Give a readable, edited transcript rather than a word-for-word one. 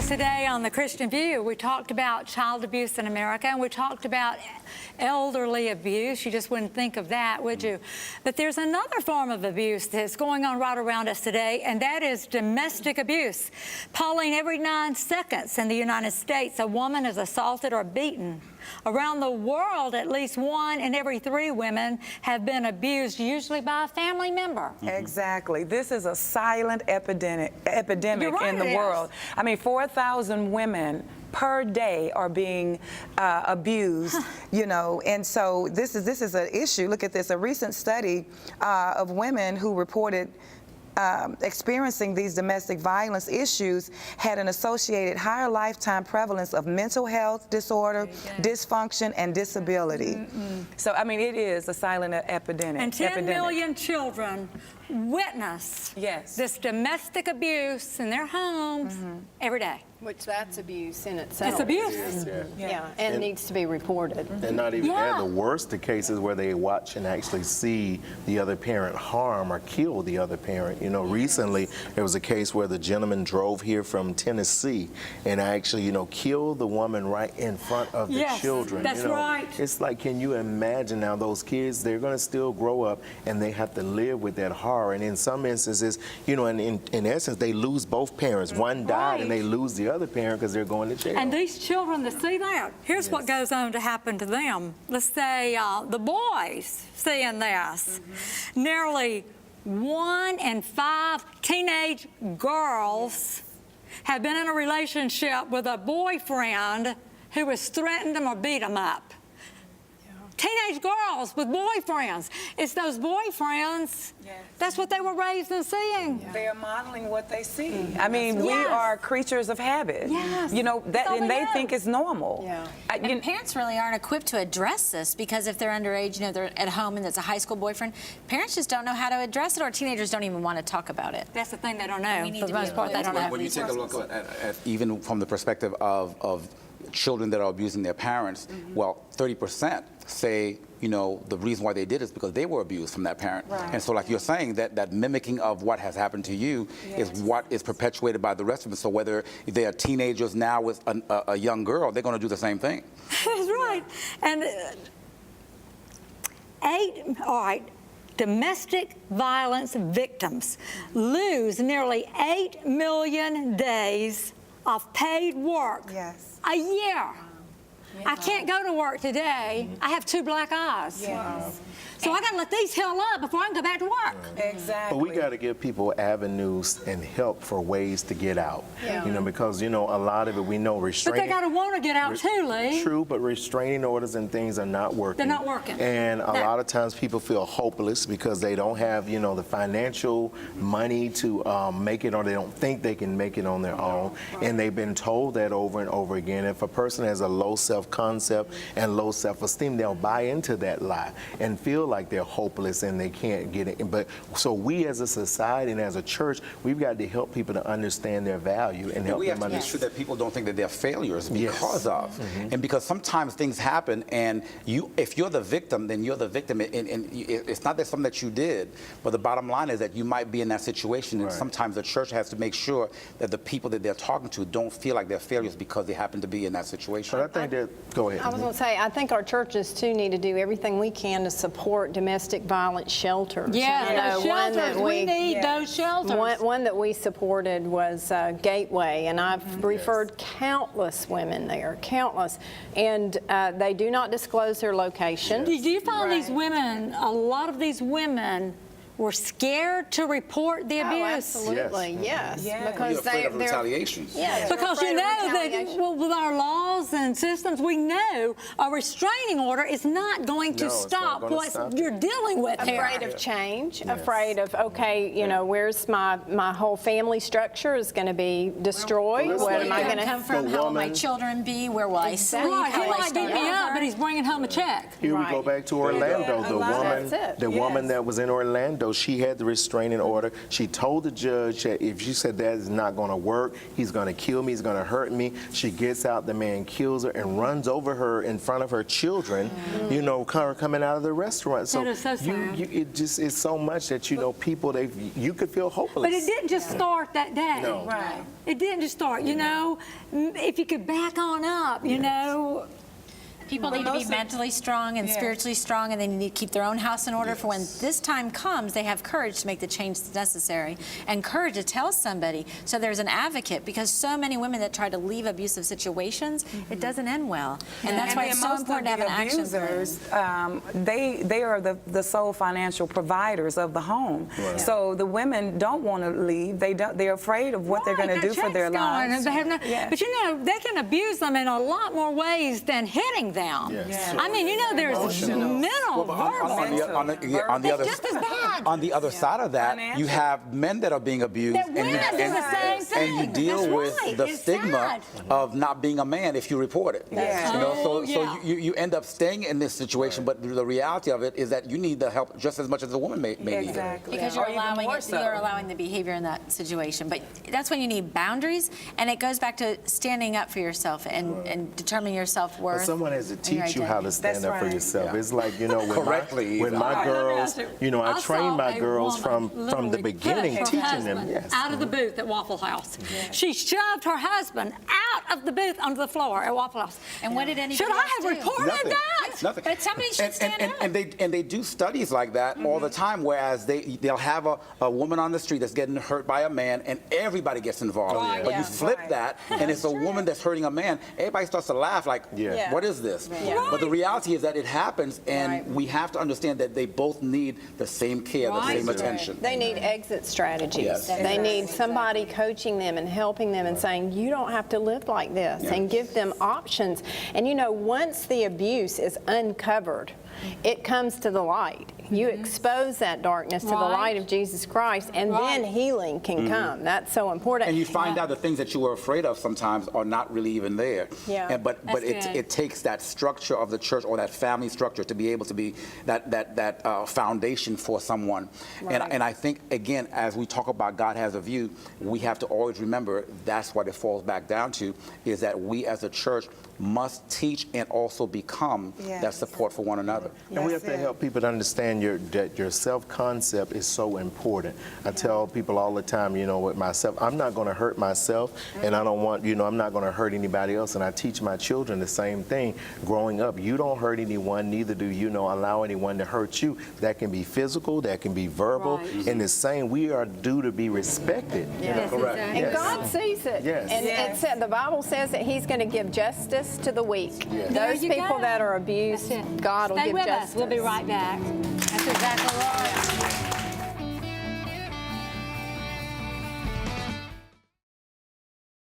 us today on The Christian View. We talked about child abuse in America, and we talked about elderly abuse. You just wouldn't think of that, would you? But there's another form of abuse that's going on right around us today, and that is domestic abuse. Pauline, every 9 seconds in the United States, a woman is assaulted or beaten. Around the world, at least 1 in every 3 women have been abused, usually by a family member. Exactly. This is a silent epidemic in the world. I mean, 4,000 women per day are being abused, you know, and so this is an issue. Look at this. A recent study of women who reported experiencing these domestic violence issues had an associated higher lifetime prevalence of mental health disorder, dysfunction, and disability. So, I mean, it is a silent epidemic. And 10 million children witness this domestic abuse in their homes every day. Which that's abuse in itself. It's abuse. Yeah, and needs to be reported. And not even and the worst, the cases where they watch and actually see the other parent harm or kill the other parent. You know, recently there was a case where the gentleman drove here from Tennessee and actually, you know, killed the woman right in front of the children. That's right. It's like, can you imagine now those kids, they're going to still grow up and they have to live with that horror. And in some instances, you know, in essence, they lose both parents. One died and they lose the other parent because they're going to jail. And these children that see that, here's what goes on to happen to them. Let's say the boys seeing this. Nearly 1 in 5 teenage girls have been in a relationship with a boyfriend who has threatened them or beat them up. Teenage girls with boyfriends. It's those boyfriends. That's what they were raised in seeing. They are modeling what they see. I mean, we are creatures of habit. You know, that, and they think it's normal. And parents really aren't equipped to address this because if they're underage, you know, they're at home and it's a high school boyfriend, parents just don't know how to address it, or teenagers don't even want to talk about it. That's the thing, they don't know. For the most part, they don't know. When you take a look at even from the perspective of children that are abusing their parents, well, 30% say, you know, the reason why they did it is because they were abused from that parent. And so, like you're saying, that mimicking of what has happened to you is what is perpetuated by the rest of them. So whether they are teenagers now with a young girl, they're going to do the same thing. That's right. And domestic violence victims lose nearly 8 million days of paid work a year. I can't go to work today. I have 2 black eyes. So I got to let these heal up before I can go back to work. Exactly. But we got to give people avenues and help for ways to get out. You know, because, you know, a lot of it we know restraining. But they got to want to get out too, Lee. True, but restraining orders and things are not working. They're not working. And a lot of times people feel hopeless because they don't have, you know, the financial money to make it, or they don't think they can make it on their own. And they've been told that over and over again. If a person has a low self-concept and low self-esteem, they'll buy into that lie and feel like they're hopeless and they can't get it. But so we as a society and as a church, we've got to help people to understand their value and help we them have to make sure that people don't think that they're failures because of. And because sometimes things happen and if you're the victim, then you're the victim. And it's not that something that you did, but the bottom line is that you might be in that situation. And sometimes the church has to make sure that the people that they're talking to don't feel like they're failures because they happen to be in that situation. But I think that, go ahead. I was going to say, I think our churches too need to do everything we can to support domestic violence shelters. Those shelters. We need those shelters. One that we supported was Gateway, and I've referred countless women there, countless, and they do not disclose their location. Do you find these women, a lot of these women were scared to report the abuse? Absolutely, yes. Because they're afraid of retaliation. Because you know that with our laws and systems, we know a restraining order is not going to stop what you're dealing with here. Afraid of change, afraid of, okay, you know, where's my whole family structure is going to be destroyed. Where am I going to come from? How will my children be? Where will I sleep? Right, he might beat me up, but he's bringing home a check. Here we go back to Orlando. The woman that was in Orlando though she had the restraining order. She told the judge that if she said that is not going to work, he's going to kill me, he's going to hurt me. She gets out, the man kills her and runs over her in front of her children, you know, coming out of the restaurant. So That is so sad. it just is so much that, you know, people, you could feel hopeless. But it didn't just start that day. No. Right. It didn't just start, you know. If you could back on up, you know. People need to be mentally strong and spiritually strong, and they need to keep their own house in order for when this time comes, they have courage to make the change that's necessary and courage to tell somebody. So there's an advocate, because so many women that try to leave abusive situations, it doesn't end well. And that's why it's so important to have an action plan. They are the sole financial providers of the home. Right. So the women don't want to leave. They're afraid of what they're going to do for their lives. But you know, they can abuse them in a lot more ways than hitting them. Yes. I mean, you know, there's mental, verbal. On the other, It's just as bad. on the other side of that, you have men that are being abused, That women do the same thing. and you deal That's with right. the It's stigma sad. of not being a man if you report it. Yes. You know, Oh, so yeah. you end up staying in this situation, but the reality of it is that you need the help just as much as a woman may need it. Exactly. Because Or you're even allowing more it, so. you're allowing the behavior in that situation. But that's when you need boundaries, and it goes back to standing up for yourself and determining your But self-worth. someone has to and your teach you how to identity. stand That's up for right. yourself. Yeah. It's like, you know, Correctly, when my Let me girls, ask you. you know, I saw train my a girls woman from the literally beginning, push her teaching them. husband Yes. out of the booth at Waffle House. She shoved her husband out of the booth onto the floor at Waffle House. And what did anybody Should I else have do? reported Nothing. that? Nothing. But somebody should stand up. And they do studies like that all the time, whereas they'll have a woman on the street that's getting hurt by a man, and everybody gets involved. Right. But you flip Right. that, and it's a woman that's hurting a man. Everybody starts to laugh like, Yeah. what is this? Yeah. But the reality is that it happens, and Right. we have to understand that they both need the same care, the Right. same attention. They need exit strategies. Yes. They need somebody coaching them and helping them and saying, you don't have to live like this, and give them options. And you know, once the abuse is uncovered, it comes to the light. You expose that darkness to the Right. light of Jesus Christ, and then Right. healing can come. That's so important. And you find out the things that you were afraid of sometimes are not really even there. Yeah. And, but That's it, good. it takes that structure of the church or that family structure to be able to be that foundation for someone. Right. And I think, again, as we talk about God has a view, we have to always remember that's what it falls back down to, is that we as a church must teach and also become that Yes. support for one another. And we have to That's it. help people to understand that your self-concept is so important. I tell people all the time, you know, with myself, I'm not going to hurt myself, and I don't want, you know, I'm not going to hurt anybody else. And I teach my children the same thing. Growing up, you don't hurt anyone, neither do you know allow anyone to hurt you. That can be physical, that can be verbal. Right. And the same, we are due to be respected. Yes, Correct. exactly. And Yes. God sees it. Yes. And Yes. it said, the Bible says that He's going to give justice to the weak. Yes. There Those you people go. that are abused, That's it. God will Stay give with justice. us. We'll be right back. That's exactly right.